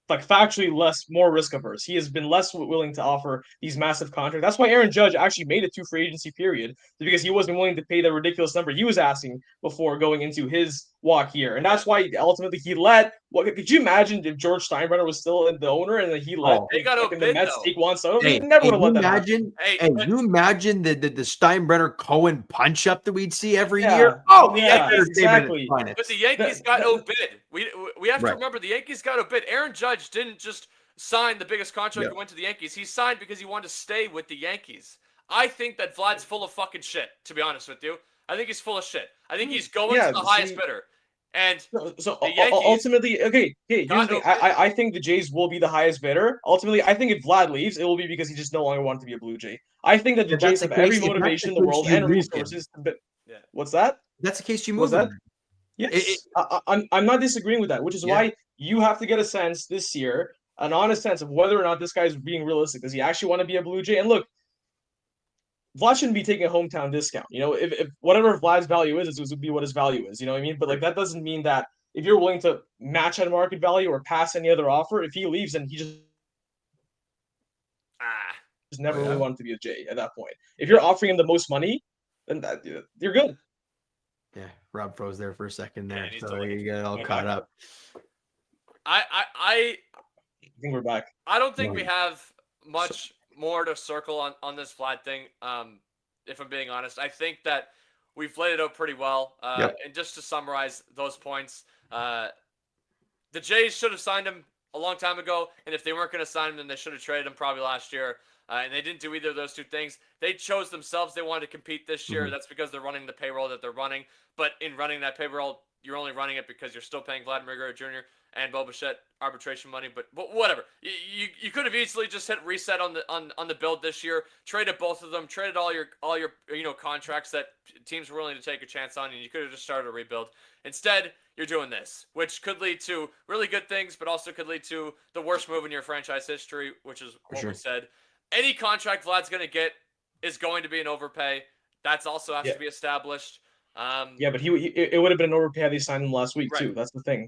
[SPEAKER 5] like factually more risk averse. He has been less willing to offer these massive contracts. That's why Aaron Judge actually made it to free agency period, because he wasn't willing to pay the ridiculous number he was asking before going into his walk here. And that's why ultimately he let. Could you imagine if George Steinbrenner was still the owner and he let
[SPEAKER 4] the
[SPEAKER 5] Mets take Juan Soto?
[SPEAKER 1] Hey,
[SPEAKER 5] he never would have let that happen.
[SPEAKER 1] You imagine the Steinbrenner Cohen punch up that we'd see every year?
[SPEAKER 5] Exactly.
[SPEAKER 4] But the Yankees got outbid. We have to remember the Yankees got outbid. Aaron Judge didn't just sign the biggest contract and went to the Yankees. He signed because he wanted to stay with the Yankees. I think that Vlad's full of fucking shit, to be honest with you. I think he's full of shit. I think he's going to the highest bidder. And
[SPEAKER 5] so ultimately, okay, here's the thing. I think the Jays will be the highest bidder. Ultimately, I think if Vlad leaves, it will be because he just no longer wants to be a Blue Jay. I think that the Jays have every motivation in the world and resources to bid. What's that?
[SPEAKER 1] That's the case you move that?
[SPEAKER 5] Yes. I'm not disagreeing with that, which is why you have to get a sense this year, an honest sense of whether or not this guy's being realistic. Does he actually want to be a Blue Jay? And look, Vlad shouldn't be taking a hometown discount. You know, if whatever Vlad's value is, it would be what his value is. You know what I mean? But like that doesn't mean that if you're willing to match at market value or pass any other offer, if he leaves, then he just never really wanted to be a J at that point. If you're offering him the most money, then you're good.
[SPEAKER 1] Yeah, Rob froze there for a second there, so you get all caught up.
[SPEAKER 4] I
[SPEAKER 5] think we're back.
[SPEAKER 4] I don't think we have much more to circle on this Vlad thing. If I'm being honest, I think that we've laid it out pretty well. And just to summarize those points, the Jays should have signed him a long time ago, and if they weren't going to sign him, then they should have traded him probably last year. And they didn't do either of those two things. They chose themselves. They wanted to compete this year. That's because they're running the payroll that they're running. But in running that payroll, you're only running it because you're still paying Vladimir Guerrero Jr. and Bo Bichette arbitration money. But whatever. You could have easily just hit reset on the build this year, traded both of them, traded all your contracts that teams were willing to take a chance on, and you could have just started a rebuild. Instead, you're doing this, which could lead to really good things, but also could lead to the worst move in your franchise history, which is what we said. Any contract Vlad's going to get is going to be an overpay. That's also has to be established.
[SPEAKER 5] But it would have been an overpay had they signed him last week too. That's the thing.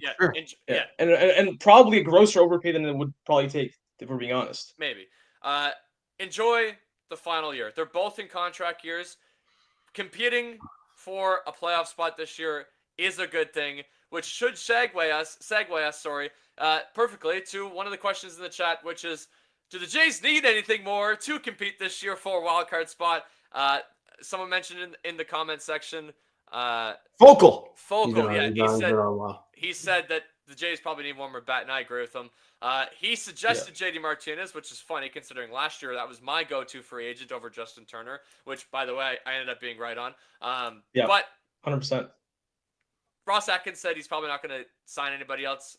[SPEAKER 4] Yeah.
[SPEAKER 5] And probably a grosser overpay than it would probably take, if we're being honest.
[SPEAKER 4] Maybe. Enjoy the final year. They're both in contract years. Competing for a playoff spot this year is a good thing, which should segue us perfectly to one of the questions in the chat, which is, do the Jays need anything more to compete this year for a wildcard spot? Someone mentioned in the comment section.
[SPEAKER 1] Focal.
[SPEAKER 4] Yeah, he said that the Jays probably need one more bat, and I agree with him. He suggested JD Martinez, which is funny considering last year that was my go-to free agent over Justin Turner, which, by the way, I ended up being right on. But
[SPEAKER 5] 100%.
[SPEAKER 4] Ross Atkins said he's probably not going to sign anybody else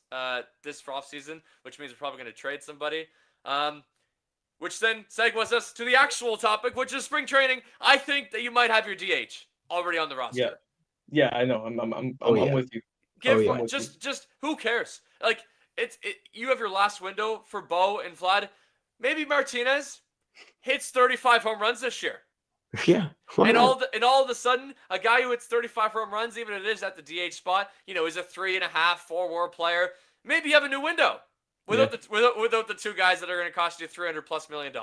[SPEAKER 4] this offseason, which means we're probably going to trade somebody. Which then segues us to the actual topic, which is spring training. I think that you might have your DH already on the roster.
[SPEAKER 5] Yeah, I know. I'm with you.
[SPEAKER 4] Just who cares? Like you have your last window for Bo and Vlad. Maybe Martinez hits 35 home runs this year.
[SPEAKER 1] Yeah.
[SPEAKER 4] And all of a sudden, a guy who hits 35 home runs, even if it is at the DH spot, is a 3.5, 4 WAR player. Maybe you have a new window. Without the two guys that are going to cost you $300+ million.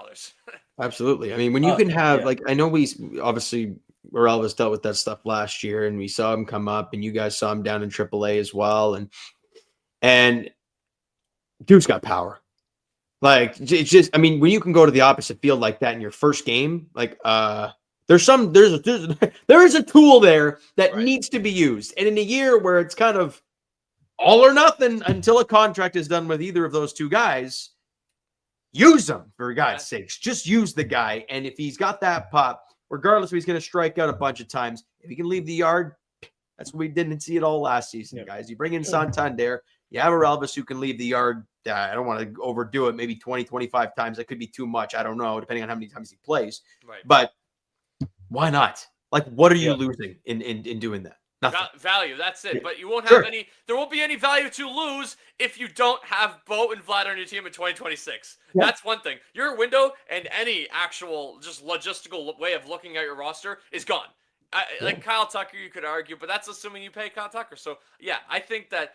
[SPEAKER 1] Absolutely. I mean, when you can have I know we obviously Elvis dealt with that stuff last year, and we saw him come up, and you guys saw him down in AAA as well, and dude's got power. Like it's just, I mean, when you can go to the opposite field like that in your first game, like there is a tool there that needs to be used, and in a year where it's kind of all or nothing until a contract is done with either of those two guys, use them for God's sakes. Just use the guy, and if he's got that pop, regardless if he's going to strike out a bunch of times, if he can leave the yard, that's what we didn't see it all last season, guys. You bring in Santander, you have a Elvis who can leave the yard. I don't want to overdo it. Maybe 20, 25 times. That could be too much. I don't know, depending on how many times he plays.
[SPEAKER 4] Right.
[SPEAKER 1] But why not? Like, what are you losing in doing that? Nothing.
[SPEAKER 4] Value. That's it. But you won't have any. There won't be any value to lose if you don't have Bo and Vlad on your team in 2026. Yeah. That's one thing. Your window and any actual just logistical way of looking at your roster is gone. Like Kyle Tucker, you could argue, but that's assuming you pay Kyle Tucker. So yeah, I think that.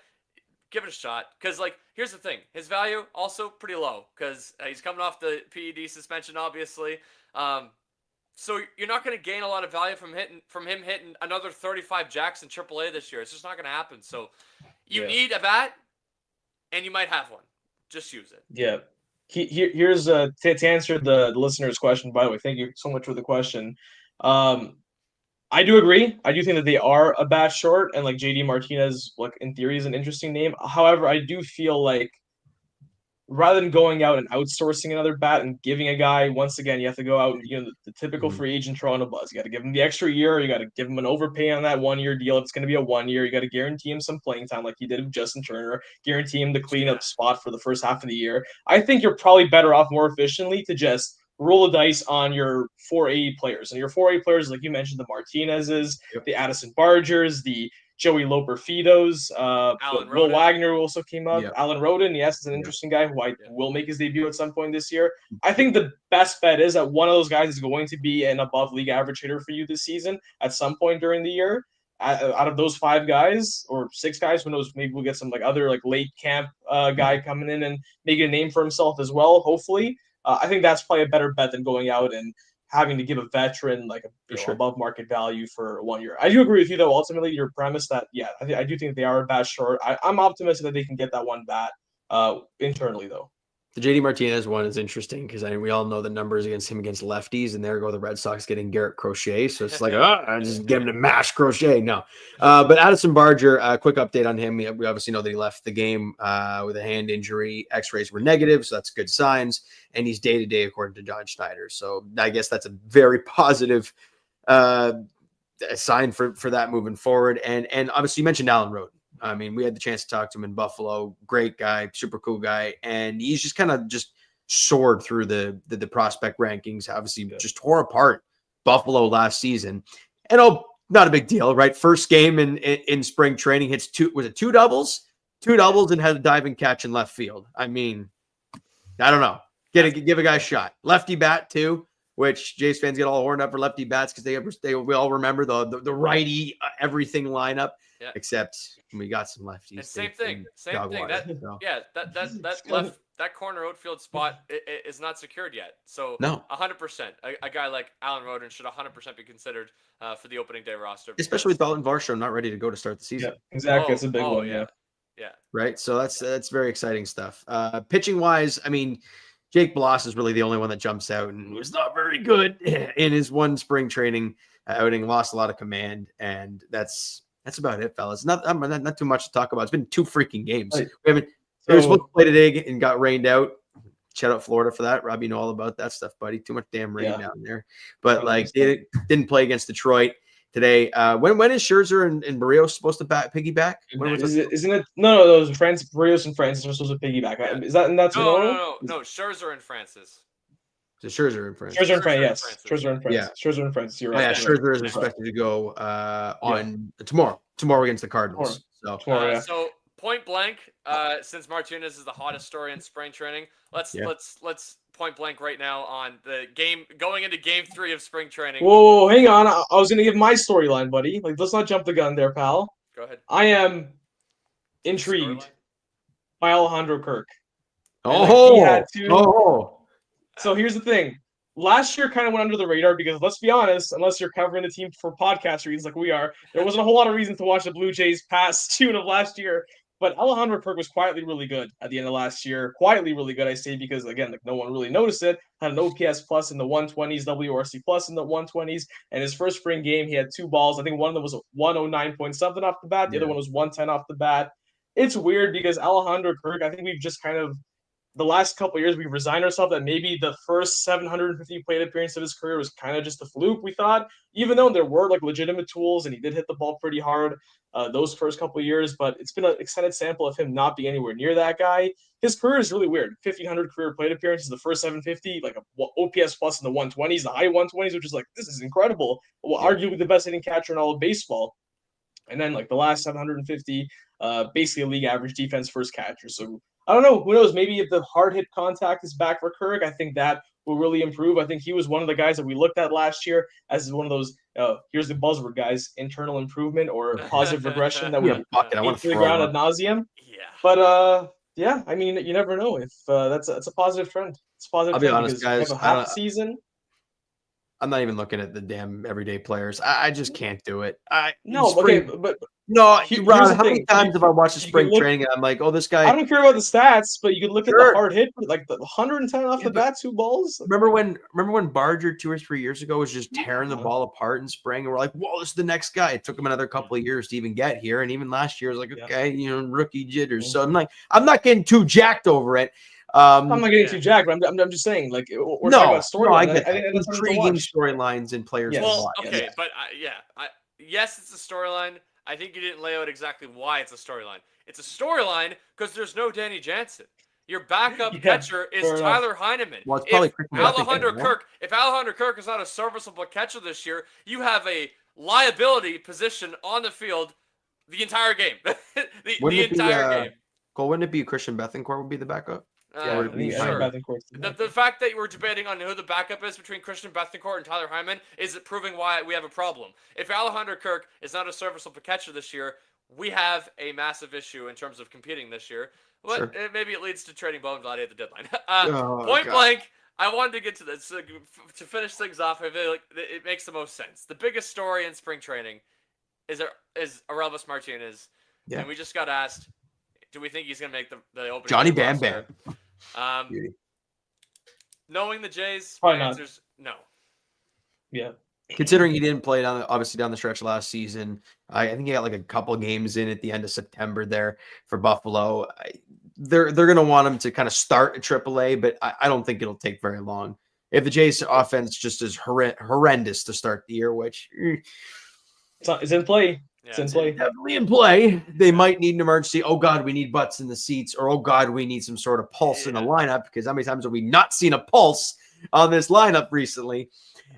[SPEAKER 4] Give it a shot, because like here's the thing, his value also pretty low because he's coming off the PED suspension, obviously. So you're not going to gain a lot of value from him hitting another 35 jacks in AAA this year. It's just not going to happen. So you need a bat, and you might have one. Just use it.
[SPEAKER 5] Yeah. Here's to answer the listener's question. By the way, thank you so much for the question. I do agree. I do think that they are a bat short, and like JD Martinez, like in theory, is an interesting name. However, I do feel like rather than going out and outsourcing another bat and giving a guy, once again, you have to go out and the typical free agent Toronto buzz. You got to give him the extra year. You got to give him an overpay on that 1 year deal. If it's going to be a 1 year, you got to guarantee him some playing time, like you did with Justin Turner. Guarantee him the cleanup spot for the first half of the year. I think you're probably better off more efficiently to just roll the dice on your 4A players. And your 4A players, like you mentioned, the Martinez's, the Addison Bargers, the Joey Loper-Fidos, Will Wagner also came up. Alan Roden, yes, is an interesting guy who will make his debut at some point this year. I think the best bet is that one of those guys is going to be an above league average hitter for you this season at some point during the year. Out of those 5 guys or 6 guys, who knows, maybe we'll get some like other like late camp guy coming in and making a name for himself as well, hopefully. I think that's probably a better bet than going out and having to give a veteran like above market value for 1 year. I do agree with you, though. Ultimately, your premise that, I do think they are a bat short. I'm optimistic that they can get that one bat internally, though.
[SPEAKER 1] The JD Martinez one is interesting because we all know the numbers against him against lefties, and there go the Red Sox getting Garrett Crochet. So it's like, I just get him to mash Crochet. No. But Addison Barger, quick update on him. We obviously know that he left the game with a hand injury. X-rays were negative, so that's good signs. And he's day-to-day, according to John Schneider. So I guess that's a very positive sign for that moving forward. And obviously you mentioned Alan Roden. I mean, we had the chance to talk to him in Buffalo. Great guy, super cool guy. And he's just kind of just soared through the prospect rankings. Obviously, just tore apart Buffalo last season. And not a big deal, right? First game in spring training, hits two doubles? 2 doubles and had a diving catch in left field. I mean, I don't know. Give a guy a shot. Lefty bat, too, which Jays fans get all horned up for lefty bats because we all remember the righty everything lineup. Yeah. Except we got some lefties. And
[SPEAKER 4] same thing. That corner outfield spot is not secured yet. So
[SPEAKER 1] no,
[SPEAKER 4] 100%. A guy like Alan Roden should 100% be considered for the opening day roster.
[SPEAKER 1] Especially with Dalton Varsho not ready to go to start the season.
[SPEAKER 5] Yeah, exactly. It's a big one.
[SPEAKER 4] Yeah.
[SPEAKER 1] Right. So that's very exciting stuff. Pitching wise, I mean, Jake Bloss is really the only one that jumps out and was not very good in his one spring training outing. Lost a lot of command, and that's about it, fellas. Not too much to talk about. It's been 2 freaking games. Right. We were supposed to play today and got rained out. Shout out Florida for that. Rob, you know all about that stuff, buddy. Too much damn rain down there. But they didn't play against Detroit today. When is Scherzer and Barrios supposed to piggyback?
[SPEAKER 5] Isn't it? No. Those Barrios and Francis are supposed to piggyback. Is that tomorrow?
[SPEAKER 4] No. Scherzer and Francis.
[SPEAKER 1] Scherzer and Francis.
[SPEAKER 5] Scherzer and Francis, yes. Scherzer and Francis. Yeah. Scherzer and Francis. You're right.
[SPEAKER 1] Scherzer is expected to go on tomorrow against the Cardinals.
[SPEAKER 4] So point blank, since Martinez is the hottest story in spring training, let's point blank right now on the game going into Game 3 of spring training.
[SPEAKER 5] Whoa, hang on. I was gonna give my storyline, buddy. Like, let's not jump the gun there, pal.
[SPEAKER 4] Go ahead.
[SPEAKER 5] I am intrigued by Alejandro Kirk.
[SPEAKER 1] So here's the thing.
[SPEAKER 5] last year kind of went under the radar because let's be honest, unless you're covering the team for podcast reasons like we are, there wasn't a whole lot of reason to watch the Blue Jays past June of last year. But Alejandro Kirk was quietly really good at the end of last year. Quietly really good, I say, because again, like no one really noticed it. Had an OPS plus in the 120s, WRC plus in the 120s, and his first spring game, he had 2 balls. I think one of them was 109 point something off the bat. The other one was 110 off the bat. It's weird because Alejandro Kirk, I think we've just kind of the last couple of years, we resigned ourselves that maybe the first 750 plate appearance of his career was kind of just a fluke, we thought, even though there were like legitimate tools and he did hit the ball pretty hard those first couple of years, but it's been an extended sample of him not being anywhere near that guy. His career is really weird. 1,500 career plate appearances, the first 750, like a OPS plus in the 120s, the high 120s, which is like, this is incredible. Well, arguably the best hitting catcher in all of baseball. And then like the last 750, basically a league average defense first catcher. So I don't know. Who knows? Maybe if the hard hit contact is back for Kirk, I think that will really improve. I think he was one of the guys that we looked at last year as one of those, here's the buzzword, guys, internal improvement or positive regression that we
[SPEAKER 1] I want
[SPEAKER 5] to the ground ad nauseum.
[SPEAKER 4] Yeah.
[SPEAKER 5] But yeah, I mean, you never know if that's a positive trend. It's a positive.
[SPEAKER 1] I'll be
[SPEAKER 5] trend
[SPEAKER 1] honest,
[SPEAKER 5] because
[SPEAKER 1] guys.
[SPEAKER 5] we have a half season.
[SPEAKER 1] I'm not even looking at the damn everyday players. I just can't do it.
[SPEAKER 5] But
[SPEAKER 1] no,
[SPEAKER 5] here's
[SPEAKER 1] Rob,
[SPEAKER 5] the
[SPEAKER 1] how many
[SPEAKER 5] thing.
[SPEAKER 1] times have I watched the spring
[SPEAKER 5] look-
[SPEAKER 1] training and I'm like, oh, this guy.
[SPEAKER 5] I don't care about the stats, but you can look at
[SPEAKER 1] Sure.
[SPEAKER 5] the hard hit, like the 110 off the bat, 2 balls.
[SPEAKER 1] Remember when Barger 2 or 3 years ago was just tearing the ball apart in spring, and we're like, whoa, this is the next guy. It took him another couple of years to even get here, and even last year was like, okay, rookie jitters. So I'm not getting too jacked over it.
[SPEAKER 5] I'm not getting too jacked, but I'm just saying, like, we're talking about storyline.
[SPEAKER 1] I get
[SPEAKER 5] I think that's
[SPEAKER 1] intriguing storylines and players.
[SPEAKER 5] Yes.
[SPEAKER 4] Well,
[SPEAKER 1] to watch.
[SPEAKER 4] okay, but yes, it's a storyline. I think you didn't lay out exactly why it's a storyline. It's a storyline because there's no Danny Jansen. Your backup catcher is Tyler Heineman.
[SPEAKER 1] Well, it's probably
[SPEAKER 4] if Alejandro Kirk is not a serviceable catcher this year, you have a liability position on the field the entire game. the entire game.
[SPEAKER 1] Cole, wouldn't it be Christian Bethancourt would be the backup?
[SPEAKER 4] Sure.
[SPEAKER 5] The
[SPEAKER 4] The fact that we're debating on who the backup is between Christian Bethancourt and Tyler Heineman is proving why we have a problem. If Alejandro Kirk is not a serviceable catcher this year, we have a massive issue in terms of competing this year. But maybe it leads to trading Bo and Vladdy at the deadline. Point blank, I wanted to get to this. To finish things off, I feel like it makes the most sense. The biggest story in spring training is Aurelvis Martinez.
[SPEAKER 1] Yeah.
[SPEAKER 4] And we just got asked, do we think he's going to make the opening?
[SPEAKER 1] Johnny Bam Bam.
[SPEAKER 4] Knowing the Jays,
[SPEAKER 5] Probably
[SPEAKER 4] my
[SPEAKER 5] not.
[SPEAKER 4] answer's no.
[SPEAKER 5] Yeah.
[SPEAKER 1] Considering he didn't play obviously down the stretch last season, I think he got like a couple games in at the end of September there for Buffalo. They're going to want him to kind of start at AAA, but I don't think it'll take very long. If the Jays offense just is horrendous to start the year, which
[SPEAKER 5] It's in play.
[SPEAKER 4] Yeah,
[SPEAKER 5] It's in play.
[SPEAKER 1] definitely in play, they might need an emergency. Oh God, we need butts in the seats, or oh God, we need some sort of pulse in the lineup. Because how many times have we not seen a pulse on this lineup recently?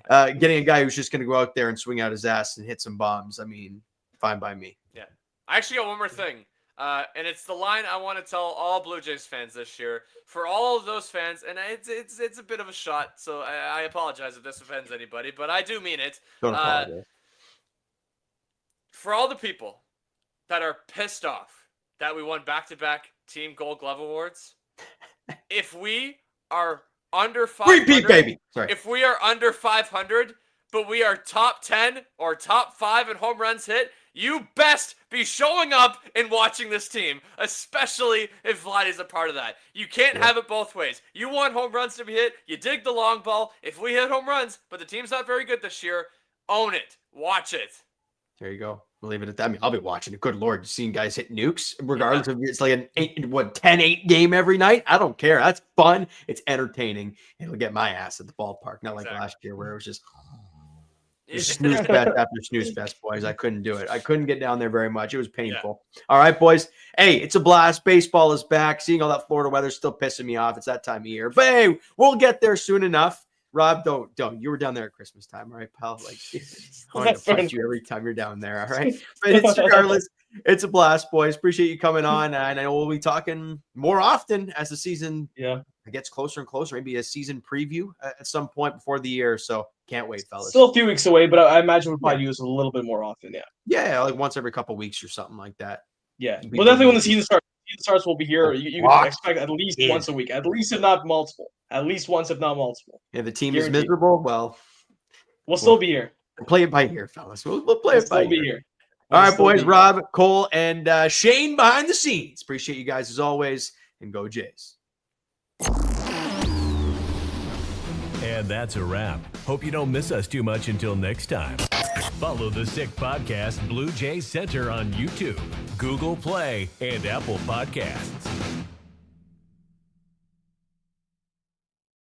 [SPEAKER 1] Getting a guy who's just going to go out there and swing out his ass and hit some bombs. I mean, fine by me.
[SPEAKER 4] Yeah. I actually got one more thing. And it's the line I want to tell all Blue Jays fans this year. For all of those fans, and it's a bit of a shot, so I apologize if this offends anybody, but I do mean it.
[SPEAKER 1] Don't apologize.
[SPEAKER 4] For all the people that are pissed off that we won back-to-back Team Gold Glove Awards, if we are under 500,
[SPEAKER 1] Repeat, baby. Sorry.
[SPEAKER 4] If we are under 500, but we are top 10 or top 5 in home runs hit, you best be showing up and watching this team, especially if Vladdy's a part of that. You can't have it both ways. You want home runs to be hit. You dig the long ball. If we hit home runs, but the team's not very good this year, own it. Watch it.
[SPEAKER 1] There you go. We'll leave it at that. I mean, I'll be watching it. Good Lord, seeing guys hit nukes, regardless of it's like an 10-8 game every night. I don't care. That's fun. It's entertaining. It'll get my ass at the ballpark. Not like last year where it was just snooze fest after snooze fest, boys. I couldn't do it. I couldn't get down there very much. It was painful. Yeah. All right, boys. Hey, it's a blast. Baseball is back. Seeing all that Florida weather is still pissing me off. It's that time of year. But hey, we'll get there soon enough. Rob, don't. You were down there at Christmas time, all right, pal? Like, I'm going to punch you every time you're down there, all right? But it's regardless, it's a blast, boys. Appreciate you coming on, and I know we'll be talking more often as the season gets closer and closer. Maybe a season preview at some point before the year. So can't wait, fellas.
[SPEAKER 5] Still a few weeks away, but I imagine we'll probably use it a little bit more often.
[SPEAKER 1] Yeah, like once every couple weeks or something like that.
[SPEAKER 5] Yeah, well, definitely when the season season starts, we'll be here. You
[SPEAKER 1] Locked
[SPEAKER 5] can expect at least
[SPEAKER 1] in.
[SPEAKER 5] once a week, at least if not multiple. At least once, if not multiple.
[SPEAKER 1] Yeah, the team
[SPEAKER 5] Guaranteed.
[SPEAKER 1] is miserable. Well,
[SPEAKER 5] We'll still be here.
[SPEAKER 1] play it by ear, fellas. We'll play
[SPEAKER 5] We'll
[SPEAKER 1] it by
[SPEAKER 5] still be
[SPEAKER 1] ear.
[SPEAKER 5] here.
[SPEAKER 1] All
[SPEAKER 5] We'll
[SPEAKER 1] right,
[SPEAKER 5] still
[SPEAKER 1] boys.
[SPEAKER 5] be here.
[SPEAKER 1] Rob, Cole, and Shane behind the scenes. Appreciate you guys as always. And go Jays.
[SPEAKER 2] And that's a wrap. Hope you don't miss us too much until next time. Follow the Sick Podcast Blue Jays Center on YouTube, Google Play, and Apple Podcasts.